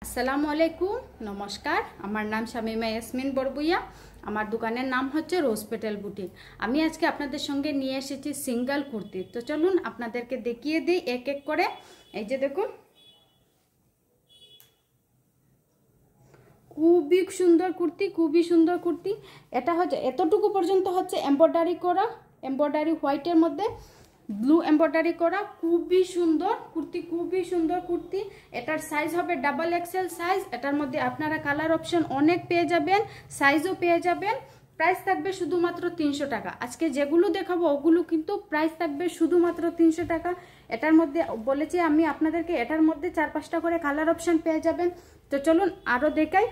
আসসালামু আলাইকুম, নমস্কার। আমার নাম শামিমা ইয়াসমিন বরবুইয়া। আমার দোকানের নাম হচ্ছে রোজ পেটেল বুটিক। আমি আজকে আপনাদের সঙ্গে নিয়ে এসেছি সিঙ্গেল কুর্তি। তো চলুন আপনাদেরকে দেখিয়ে দিই এক এক করে। এই যে দেখুন, খুবই সুন্দর কুর্তি, খুবই সুন্দর কুর্তি। এটা হচ্ছে এতটুকু পর্যন্ত হচ্ছে এমব্রয়ডারি করা, এমব্রয়ডারি হোয়াইটের মধ্যে ব্লু এমব্রয়ডারি করা, খুবই সুন্দর কুর্তি, খুবই সুন্দর কুর্তি। এটার সাইজ হবে ডাবল এক্সেল সাইজ। এটার মধ্যে আপনারা কালার অপশন অনেক পেয়ে যাবেন, সাইজও পেয়ে যাবেন। প্রাইস থাকবে শুধুমাত্র 300 টাকা। আজকে যেগুলো দেখাবো ওগুলো কিন্তু প্রাইস থাকবে শুধুমাত্র 300 টাকা। এটার মধ্যে বলেছি আমি আপনাদেরকে, এটার মধ্যে 4-5টা করে কালার অপশন পেয়ে যাবেন। তো চলুন আরও দেখাই।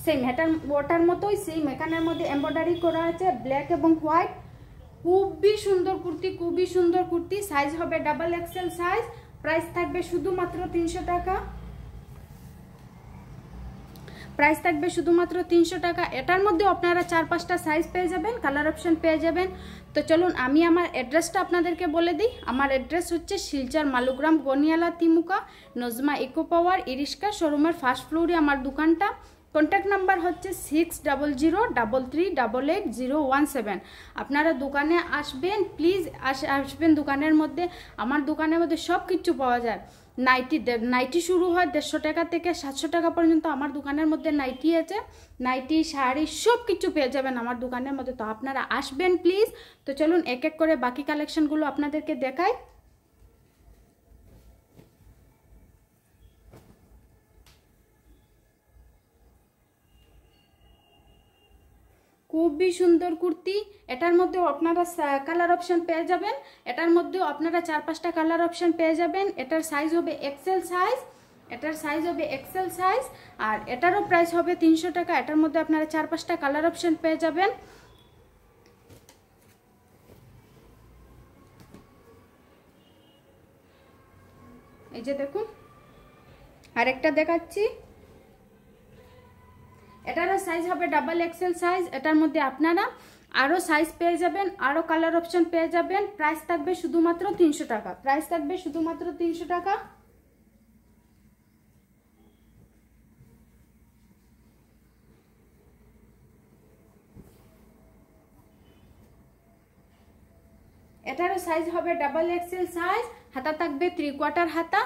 সেম ওটার মতোই সেম এখানের মধ্যে এমব্রয়ডারি করা আছে ব্ল্যাক এবং হোয়াইট। খুবই সুন্দর কুর্তি, খুবই সুন্দর কুর্তি। সাইজ হবে ডাবল এক্সেল সাইজ। প্রাইস থাকবে শুধুমাত্র 300 টাকা। প্রাইস থাকবে শুধুমাত্র 300 টাকা। এটার মধ্যে আপনারা 4-5টা সাইজ পেয়ে যাবেন, কালার অপশন পেয়ে যাবেন। তো চলুন আমি আমার অ্যাড্রেসটা আপনাদেরকে বলে দিই। আমার অ্যাড্রেস হচ্ছে শিলচর মালুগ্রাম গনিয়ালা তিমুকা নজমা ইকো পাওয়ার ইরিশকা শোরুমের ফার্স্ট ফ্লোরে আমার দোকানটা। কন্ট্যাক্ট নাম্বার হচ্ছে 600333888017। আপনারা দোকানে আসবেন, প্লিজ আসবেন দোকানের মধ্যে। আমার দোকানের মধ্যে সব কিছু পাওয়া যায়। নাইটি শুরু হয় 150 টাকা থেকে 700 টাকা পর্যন্ত আমার দোকানের মধ্যে নাইটি আছে। নাইটি, শাড়ি সব কিছু পেয়ে যাবেন আমার দোকানের মধ্যে। তো আপনারা আসবেন প্লিজ। তো চলুন এক এক করে বাকি কালেকশনগুলো আপনাদেরকে দেখাই। খুবই সুন্দর কুর্তি। এটার মধ্যেও আপনারা কালার অপশন পেয়ে যাবেন। এটার মধ্যেও আপনারা 4-5টা কালার অপশন পেয়ে যাবেন। এটার সাইজ হবে এক্সেল সাইজ। এটার সাইজ হবে এক্সেল সাইজ। আর এটারও প্রাইস হবে 300 টাকা। এটার মধ্যে আপনারা 4-5টা কালার অপশন পেয়ে যাবেন। এই যে দেখুন, আরেকটা দেখাচ্ছি। এটারও সাইজ হবে ডাবল এক্সেল সাইজ। এটার মধ্যে আপনারা আরও সাইজ পেয়ে যাবেন, আরও কালার অপশন পেয়ে যাবেন। প্রাইস থাকবে শুধুমাত্র 300 টাকা। প্রাইস থাকবে শুধুমাত্র 300 টাকা। এটারও সাইজ হবে ডাবল এক্সেল সাইজ। হাতা থাকবে 3/4 হাতা।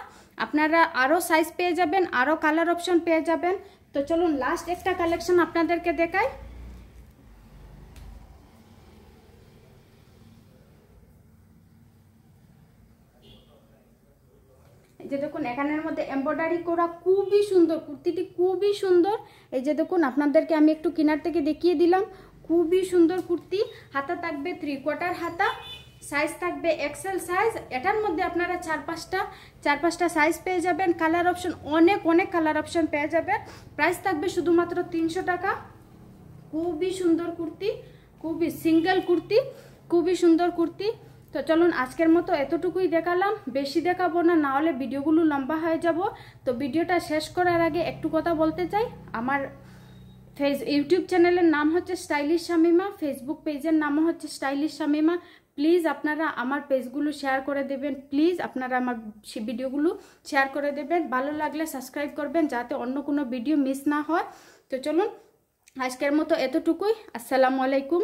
আপনারা আরও সাইজ পেয়ে যাবেন, আরও কালার অপশন পেয়ে যাবেন। তো চলুন লাস্ট একটা কালেকশন আপনাদেরকে দেখাই। এই যে দেখুন, এখানের মধ্যে এমব্রয়ডারি করা, খুবই সুন্দর কুর্তিটি, খুবই সুন্দর। এই যে দেখুন, আপনাদেরকে আমি একটু কিনার থেকে দেখিয়ে দিলাম। খুবই সুন্দর কুর্তি। হাতা থাকবে 3/4 হাতা। সাইজ থাকবে এক্সেল সাইজ। এটার মধ্যে আপনারা 4-5টা সাইজ পেয়ে যাবেন। কালার অপশন অনেক কালার অপশন পেয়ে যাবেন। প্রাইস থাকবে শুধুমাত্র 300 টাকা। খুবই সুন্দর কুর্তি, খুবই সিঙ্গেল কুর্তি, খুবই সুন্দর কুর্তি। তো চলুন আজকের মতো এতটুকুই দেখালাম, বেশি দেখাবো না, না হলে ভিডিওগুলো লম্বা হয়ে যাব। তো ভিডিওটা শেষ করার আগে একটু কথা বলতে চাই। আমার ইউটিউব চ্যানেলের নাম হচ্ছে স্টাইলিশ শামিমা, ফেসবুক পেজের নামও হচ্ছে স্টাইলিশ শামিমা। প্লিজ আপনারা আমার পেজগুলো শেয়ার করে দেবেন। প্লিজ আপনারা আমার ভিডিওগুলো শেয়ার করে দেবেন। ভালো লাগলে সাবস্ক্রাইব করবেন যাতে অন্য কোনো ভিডিও মিস না হয়। তো চলুন আজকের মতো এতটুকুই। আসসালামু আলাইকুম।